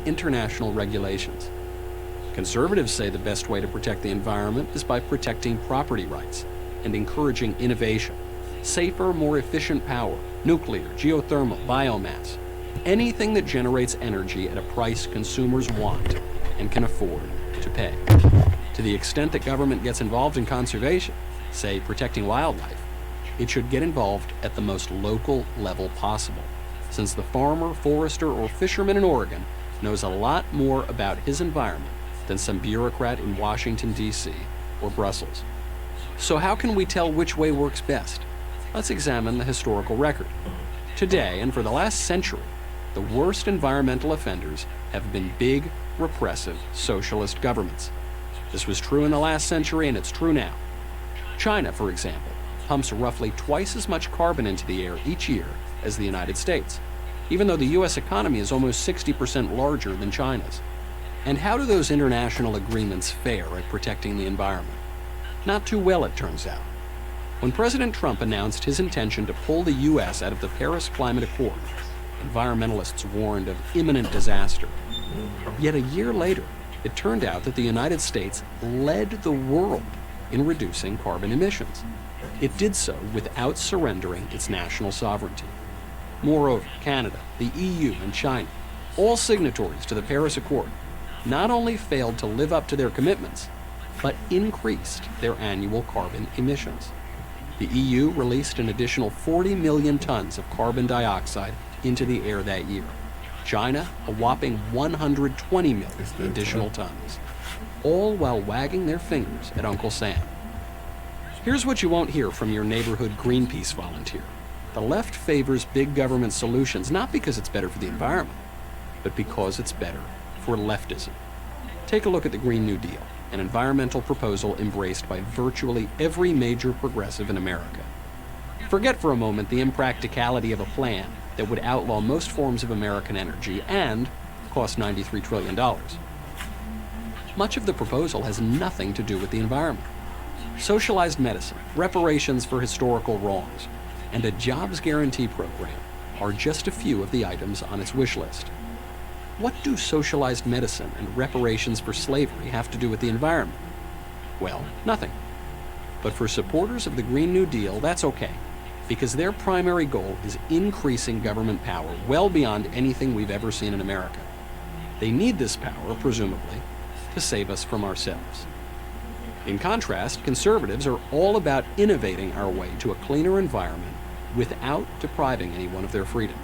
international regulations. Conservatives say the best way to protect the environment is by protecting property rights and encouraging innovation, safer, more efficient power, nuclear, geothermal, biomass, anything that generates energy at a price consumers want and can afford to pay. To the extent that government gets involved in conservation, say protecting wildlife, it should get involved at the most local level possible, since the farmer, forester, or fisherman in Oregon knows a lot more about his environment than some bureaucrat in Washington, D.C. or Brussels. So how can we tell which way works best? Let's examine the historical record. Today, and for the last century, the worst environmental offenders have been big, repressive, socialist governments. This was true in the last century, and it's true now. China, for example, pumps roughly twice as much carbon into the air each year as the United States, even though the U.S. economy is almost 60% larger than China's. And how do those international agreements fare at protecting the environment? Not too well, it turns out. When President Trump announced his intention to pull the U.S. out of the Paris Climate Accord, environmentalists warned of imminent disaster. Yet a year later, it turned out that the United States led the world in reducing carbon emissions. It did so without surrendering its national sovereignty. Moreover, Canada, the EU, and China, all signatories to the Paris Accord, not only failed to live up to their commitments, but increased their annual carbon emissions. The EU released an additional 40 million tons of carbon dioxide into the air that year. China, a whopping 120 million additional tons, all while wagging their fingers at Uncle Sam. Here's what you won't hear from your neighborhood Greenpeace volunteer. The left favors big government solutions not because it's better for the environment, but because it's better for leftism. Take a look at the Green New Deal, an environmental proposal embraced by virtually every major progressive in America. Forget for a moment the impracticality of a plan that would outlaw most forms of American energy and cost $93 trillion. Much of the proposal has nothing to do with the environment. Socialized medicine, reparations for historical wrongs, and a jobs guarantee program are just a few of the items on its wish list. What do socialized medicine and reparations for slavery have to do with the environment? Well, nothing. But for supporters of the Green New Deal, that's okay, because their primary goal is increasing government power well beyond anything we've ever seen in America. They need this power, presumably, to save us from ourselves. In contrast, conservatives are all about innovating our way to a cleaner environment without depriving anyone of their freedom.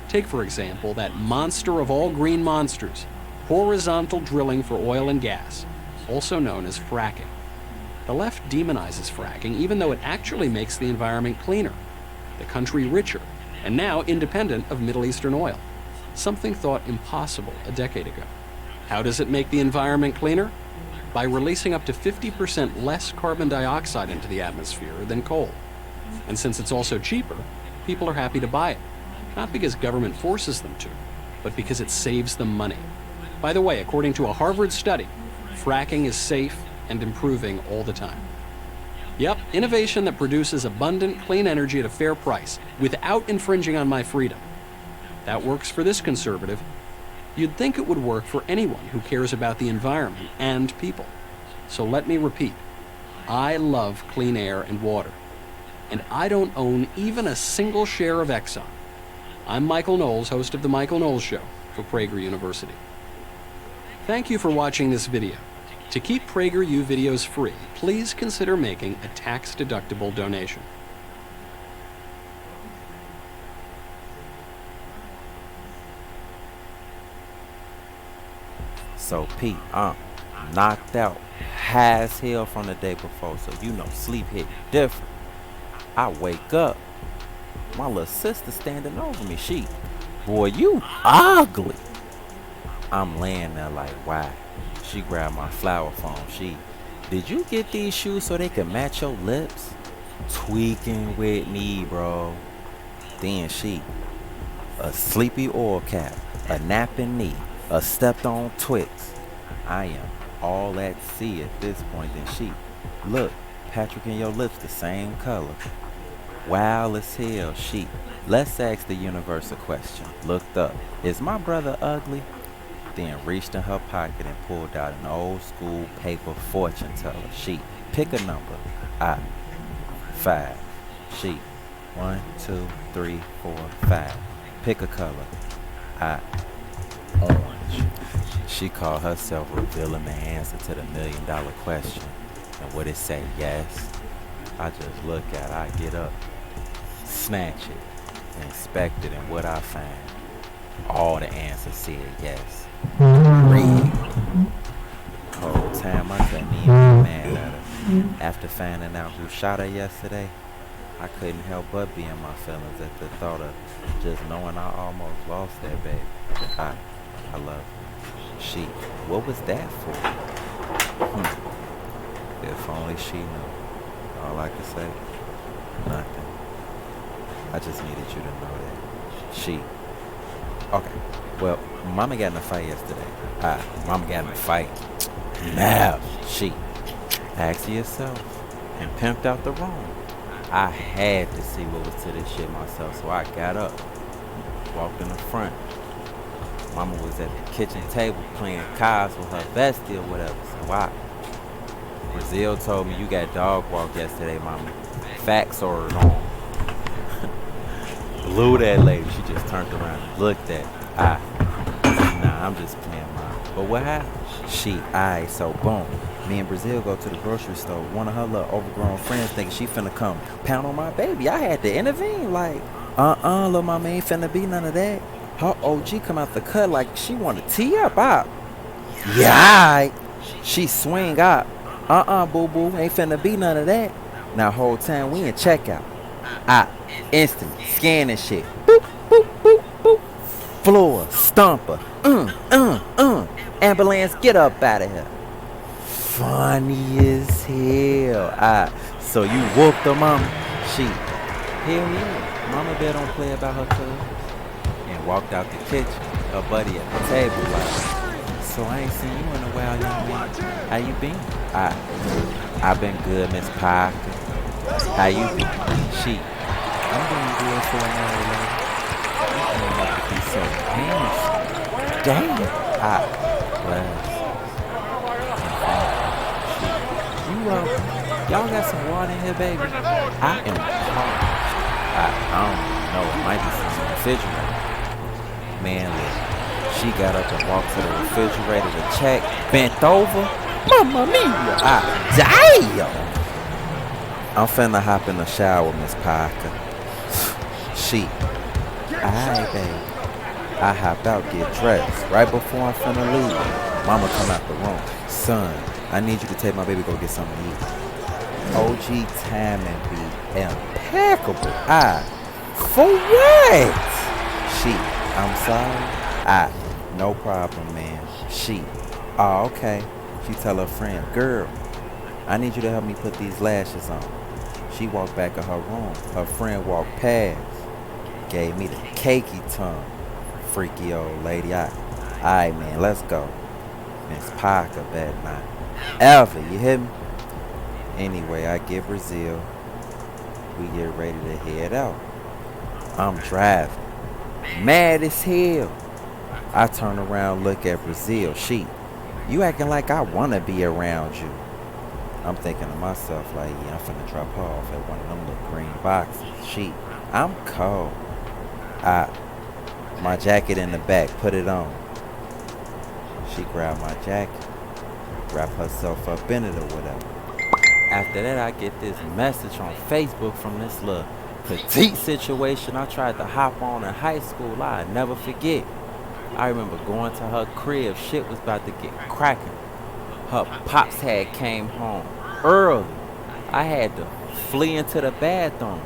Take, for example, that monster of all green monsters, horizontal drilling for oil and gas, also known as fracking. The left demonizes fracking even though it actually makes the environment cleaner, the country richer, and now independent of Middle Eastern oil, something thought impossible a decade ago. How does it make the environment cleaner? By releasing up to 50% less carbon dioxide into the atmosphere than coal. And since it's also cheaper, people are happy to buy it. Not because government forces them to, but because it saves them money. By the way, according to a Harvard study, fracking is safe and improving all the time. Yep, innovation that produces abundant, clean energy at a fair price, without infringing on my freedom. That works for this conservative. You'd think it would work for anyone who cares about the environment and people. So let me repeat, I love clean air and water. And I don't own even a single share of Exxon. I'm Michael Knowles, host of The Michael Knowles Show for Prager University. Thank you for watching this video. To keep PragerU videos free, please consider making a tax-deductible donation. So Pete, I'm knocked out, high as hell from the day before, so you know sleep hit different. I wake up, my little sister standing over me. She, boy, you ugly. I'm laying there like, why? She grabbed my flower phone. She, did you get these shoes so they could match your lips? Tweaking with me, bro. Then she, a sleepy oil cap, a napping knee, a stepped on Twix. I am all at sea at this point. Then she, look, Patrick and your lips the same color. Wild as hell. She, let's ask the universal question. Looked up, is my brother ugly? then reached in her pocket and pulled out an old school paper fortune teller sheet. Pick a number. I. 5. She. 1, 2, 3, 4, 5. Pick a color. I. Orange. She called herself revealing the answer to the $1 million question. And would it say yes? I just look at it, I get up, snatch it, inspect it, and what I find, all the answers said yes. Rigged. Whole time I couldn't even be mad at her. After finding out who shot her yesterday, I couldn't help but be in my feelings at the thought of just knowing I almost lost that baby. I love her. She, what was that for? If only she knew. All I could say, nothing. I just needed you to know that. She. Okay. Well, Mama got in a fight yesterday. Mama got in a fight. Now, she. Ask yourself. And pimped out the room. I had to see what was to this shit myself, so I got up. Walked in the front. Mama was at the kitchen table playing cards with her bestie or whatever, so Brazil told me you got dog walked yesterday, Mama. Facts are on. Blew that lady. She just turned around and looked at me. Nah, I'm just playing, Mom. But what happened? So boom. Me and Brazil go to the grocery store. One of her little overgrown friends thinking she finna come pound on my baby. I had to intervene. Like, little mama ain't finna be none of that. Her OG come out the cut like she wanna tee up. Yeah, she swing up. Boo-boo, ain't finna be none of that. Now, whole time we in checkout. Instantly, scanning shit. Boop, boop, boop, boop. Floor, stomper. Ambulance, get up out of here. Funny as hell. So you whooped her mama? She, hell yeah. Mama better don't play about her cousin. And walked out the kitchen. Her buddy at the table like, so I ain't seen you in a while, young man. How you been? I've been good, Miss Parker. How you been? She, I'm doing good for an hour, lady. You don't have to be so handsome. Damn. Well, she, y'all got some water in here, baby? I am parched. I don't know, it might be some refrigerator. Man, look. She got up and walked to the refrigerator to check, bent over. Mamma mia! Damn! I'm finna hop in the shower, Miss Parker. She. Alright, babe. I hop out, get dressed. Right before I'm finna leave, Mama come out the room. Son, I need you to take my baby go get something to eat. OG timing be impeccable. For what? She. I'm sorry. No problem, man. She. Oh, okay. She tell her friend, girl, I need you to help me put these lashes on. She walked back in her room. Her friend walked past. Gave me the cakey tongue. Freaky old lady. Alright, man, let's go. Miss Parker better not ever, you hear me? Anyway, I get Brazil. We get ready to head out. I'm driving. Mad as hell. I turn around, look at Brazil. She, you acting like I want to be around you. I'm thinking to myself like, yeah, I'm finna drop her off at one of them little green boxes. She, I'm cold. My jacket in the back, put it on. She grabbed my jacket, wrap herself up in it or whatever. After that, I get this message on Facebook from this little petite situation I tried to hop on in high school. I never forget. I remember going to her crib. Shit was about to get cracking. Her pops had came home early. I had to flee into the bathroom.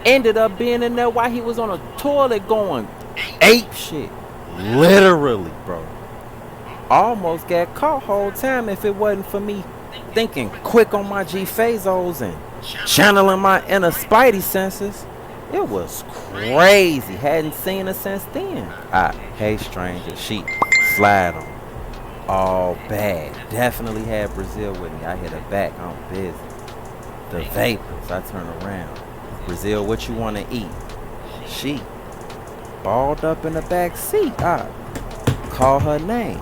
Ended up being in there while he was on a toilet going ape shit. Literally, bro. Almost got caught whole time if it wasn't for me thinking quick on my G-Phazos and channeling my inner Spidey senses. It was crazy. Hadn't seen her since then. Hey stranger, she slide on. All bad. Definitely had Brazil with me. I hit her back. I'm busy. The vapors. I turn around. Brazil, what you want to eat? She balled up in the back seat. call her name.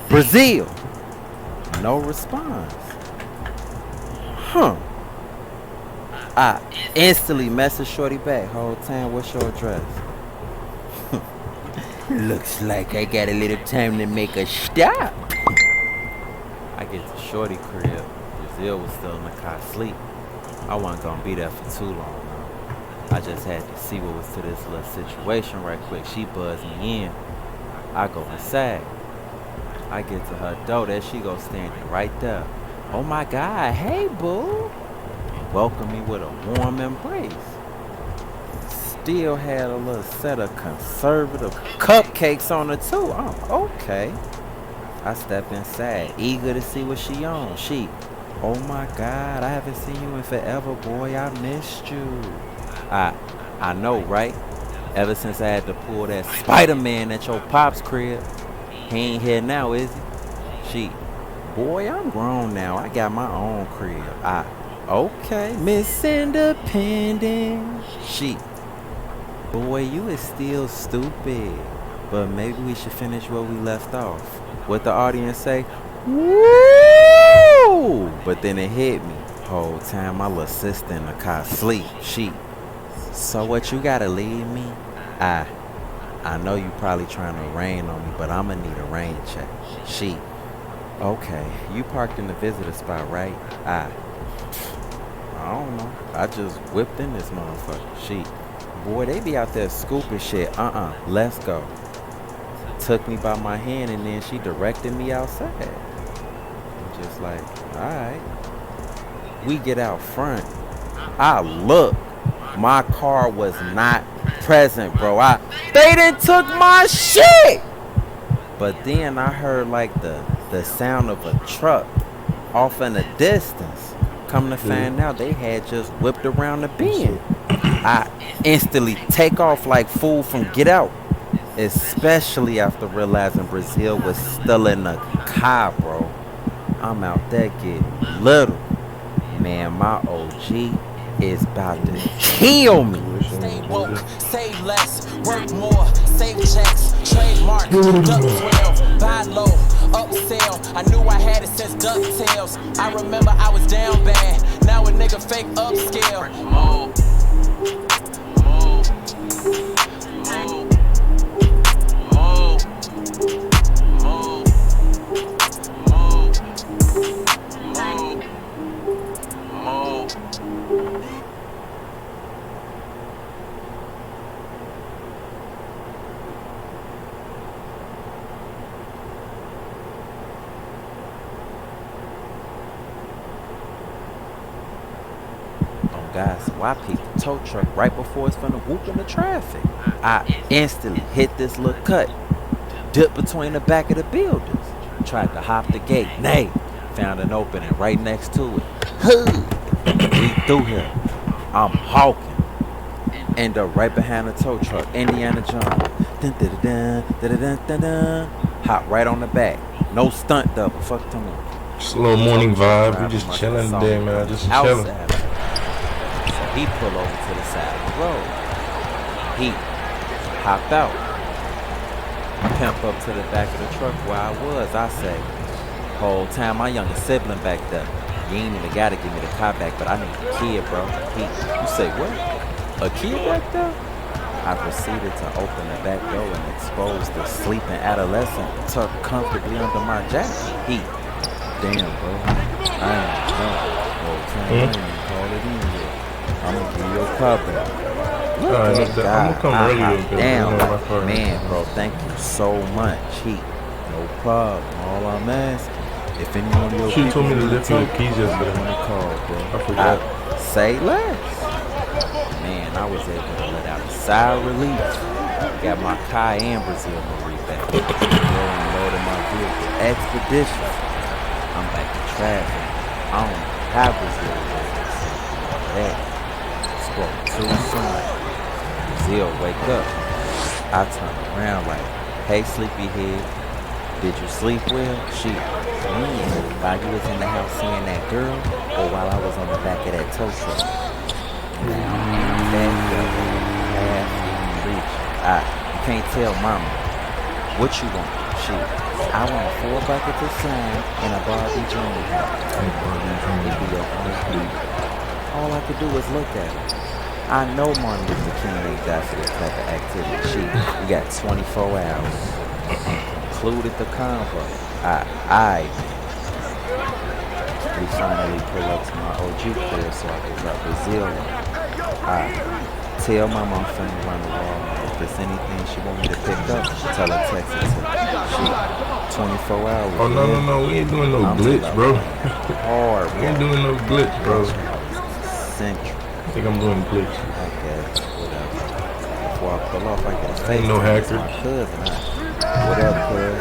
Brazil. No response. Huh. I instantly messaged Shorty back. Whole time, what's your address? Looks like I got a little time to make a stop. I get to Shorty crib. Brazil was still in the car asleep. I wasn't gonna be there for too long. I just had to see what was to this little situation right quick. She buzzed me in. I go inside. I get to her door. There she goes standing right there. Oh my God, hey boo. Welcome me with a warm embrace. Still had a little set of conservative cupcakes on her too. Oh, okay. I step inside, eager to see what she on. She, oh my God, I haven't seen you in forever, boy. I missed you. I know, right? Ever since I had to pull that Spider-Man at your pop's crib. He ain't here now, is he? She, boy, I'm grown now. I got my own crib. Okay, Miss Independent. She, boy, you is still stupid. But maybe we should finish where we left off. What the audience say? Woo! But then it hit me. Whole time my little sister in the car sleep. She, so what, you gotta leave me? I know you probably trying to rain on me, but I'ma need a rain check. She, okay, you parked in the visitor spot, right? I don't know. I just whipped in this motherfucker. She, boy, they be out there scooping shit. Let's go. Took me by my hand and then she directed me outside. I'm just like, alright. We get out front. I look. My car was not present, bro. They done took my shit. But then I heard like the sound of a truck off in the distance. Come to find out they had just whipped around the bend. I instantly take off like fool from Get Out. Especially after realizing Brazil was still in the car, bro. I'm out there getting little. Man, my OG is about to kill me. Stay woke, save less, work more, save checks, trademark, duck 12, buy low, upsell. I knew I had it since DuckTales. I remember I was down bad, now a nigga fake upscale. Guys, so I peeped the tow truck right before it's finna whoop in the traffic. I instantly hit this little cut, dipped between the back of the buildings, tried to hop the gate. Nay, found an opening right next to it. We through here. I'm hawking. End up right behind the tow truck, Indiana Jones. Dun, dun, dun, dun, dun, dun, dun, dun. Hop right on the back. No stunt double. Fuck to me. Just a little morning vibe. We just chilling today, man. Just chilling. He pull over to the side of the road. He hopped out. Pimp up to the back of the truck where I was. I say, whole time my youngest sibling back there. You ain't even gotta give me the car back, but I need a kid, bro. You say what? A kid back there? I proceeded to open the back door and expose the sleeping adolescent tucked comfortably under my jacket. Damn, bro. I ain't drunk. Whole time I ain't even called it in yet. I'm gonna give you a car back. I'm gonna come early. Damn, man, bro, thank you so much. No problem. All I'm asking, if anyone of your She told me to lift you the keys I'm yesterday. gonna call, bro. I forgot. Say less. Man, I was able to let out a sigh of relief. Got my car and Brazil Marie back. Loaded my vehicle expeditious. I'm back to traffic. I don't know how Brazil was. That spoke too soon. Brazil, wake up. I turn around like, hey, sleepyhead. Did you sleep well? She, while you was in the house seeing that girl, or while I was on the back of that tow truck? Now, that girl, half reach. You can't tell mama. What you want? Shit, I want 4 buckets of slime and a Barbie dream hat. It'd be your own beat. All I could do was look at it. I know Martin Luther King ain't got for this type of activity. Shit, we got 24 hours. Included the convo. We finally pull up to my OG crib so I can drop Brazil on. Tell my mom finna run the Walmart. If there's anything she want me to pick up, tell her text it to me. She 24 hours. Oh, no. We ain't doing no glitch, bro. Hard, We ain't doing no glitch, bro. Central. I think I'm doing glitch. Okay, whatever. Before I pull off, I gotta say Ain't no hacker. my cousin. What up, cuz?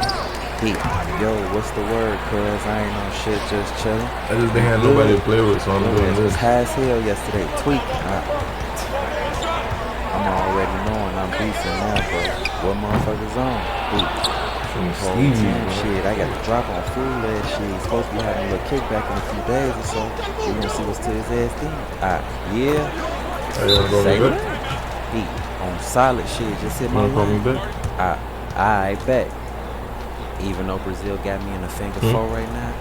Yo, what's the word, cuz? I ain't no shit, just chillin'. I just didn't have nobody to play with, so I'm doing It was this. high as hell yesterday, tweaking. I'm already knowing I'm decent now, but what motherfuckers on? From Whole Stevie, team bro. shit, I got to drop on food last shit. Supposed to be having a little kickback in a few days or so. You gonna see what's to his ass then? Yeah. Hey, you wanna call Say me what? back? He on solid shit, just hit You my wanna call me line. back? I bet. Even though Brazil got me in the finger four right now,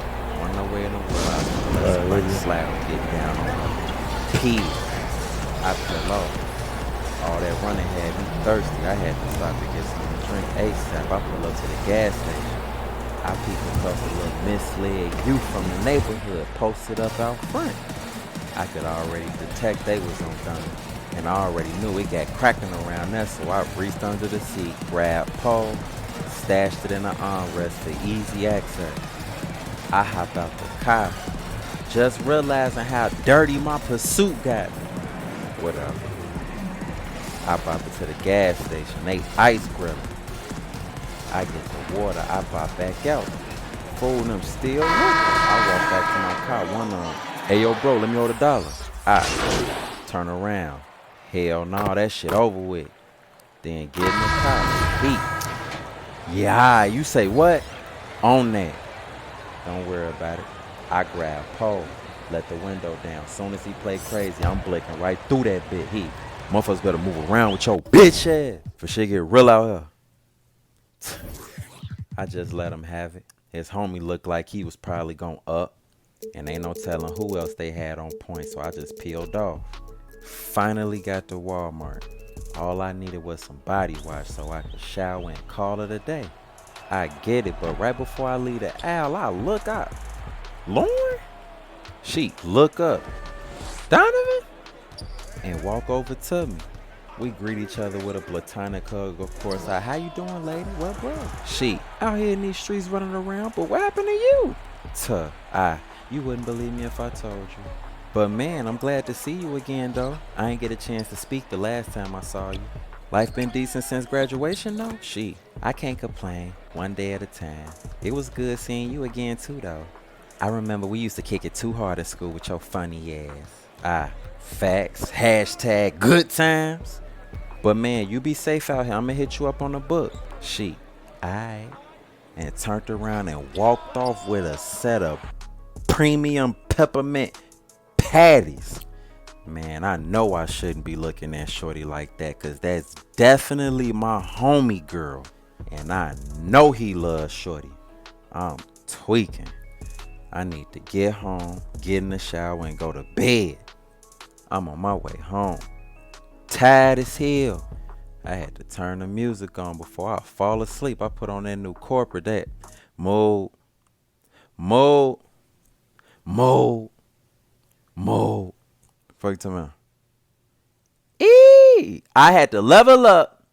on no way in the world. Let's ready. slap and get down on her. P. I fell off. All that running had me thirsty. I had to stop to get something to drink ASAP. I pull up to the gas station. I peep a couple of misled youth from the neighborhood posted up out front. I could already detect they was on gun. And I already knew it got cracking around there, so I reached under the seat, grabbed pole, stashed it in the armrest for easy access. I hop out the car, just realizing how dirty my pursuit got me. Whatever. I bop it to the gas station, they ice grilling. I get the water, I bop back out. Fool them still looking. I walk back to my car, one of them. Hey yo bro, let me hold $1. I turn around. Hell no, that shit over with. Then get in the car. Heat. Yeah, you say what? On that. Don't worry about it. I grab pole, let the window down. Soon as he play crazy, I'm blinking right through that bit. He, motherfuckers better move around with your bitch ass. For shit get real out here. I just let him have it. His homie looked like he was probably gon' up. And ain't no telling who else they had on point, so I just peeled off. Finally got to Walmart. All I needed was some body wash so I could shower and call it a day. I get it, but right before I leave the aisle, I look up. Lauren? She look up. Donovan? And walk over to me. We greet each other with a platonic hug, of course. How you doing, lady? Well, bro. She out here in these streets running around, but what happened to you? You wouldn't believe me if I told you. But man, I'm glad to see you again, though. I ain't get a chance to speak the last time I saw you. Life been decent since graduation, though? I can't complain. One day at a time. It was good seeing you again, too, though. I remember we used to kick it too hard at school with your funny ass. Facts. Hashtag good times. But man, you be safe out here. I'ma hit you up on the book. Aight. And turned around and walked off with a set of premium peppermint patties. Man, I know I shouldn't be looking at shorty like that, cause that's definitely my homie girl. And I know he loves shorty. I'm tweaking. I need to get home, get in the shower, and go to bed. I'm on my way home. Tired as hell. I had to turn the music on before I fall asleep. I put on that new corporate, that mode. Fuck you talking about? I had to level up.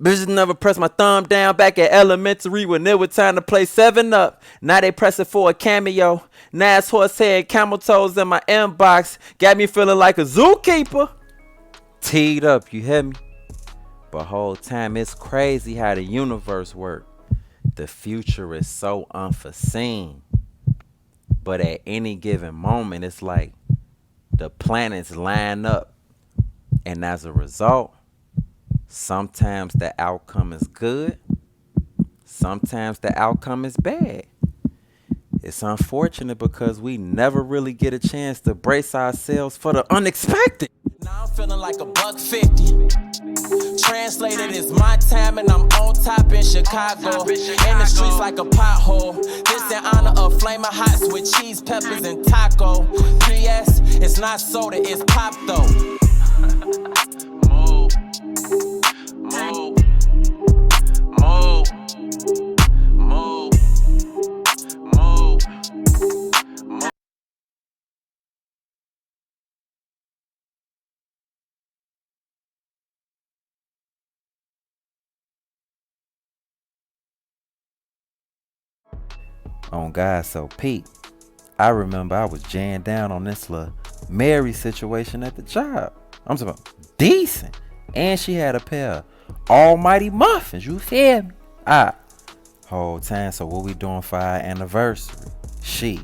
Bitches never pressed my thumb down back at elementary when it was time to play 7-Up. Now they press it for a cameo. Nice horsehead, camel toes in my inbox. Got me feeling like a zookeeper. Teed up, you hear me? But whole time it's crazy how the universe works. The future is so unforeseen. But at any given moment, it's like the planets line up. And as a result, sometimes the outcome is good. Sometimes the outcome is bad. It's unfortunate because we never really get a chance to brace ourselves for the unexpected. Now I'm feeling like $150. Translated, it's my time and I'm on top in Chicago. In the streets like a pothole. This in honor of Flamin' Hots with cheese, peppers, and taco. P.S. It's not soda, it's pop though. Move. Move. Move. Move. Move. On God, so Pete, I remember I was jammed down on this little Mary situation at the job. I'm talking about decent. And she had a pair of almighty muffins, you feel me? Whole time, so what we doing for our anniversary?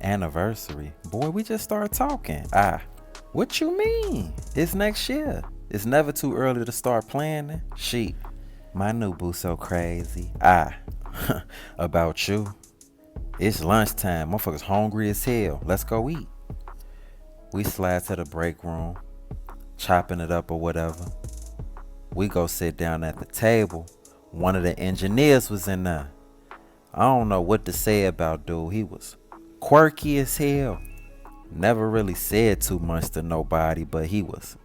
Anniversary? Boy, we just started talking. What you mean? It's next year. It's never too early to start planning. My new boo so crazy. About you. It's lunchtime. Motherfuckers hungry as hell. Let's go eat. We slide to the break room, chopping it up or whatever. We go sit down at the table. One of the engineers was in there. I don't know what to say about dude. He was quirky as hell. Never really said too much to nobody, but he was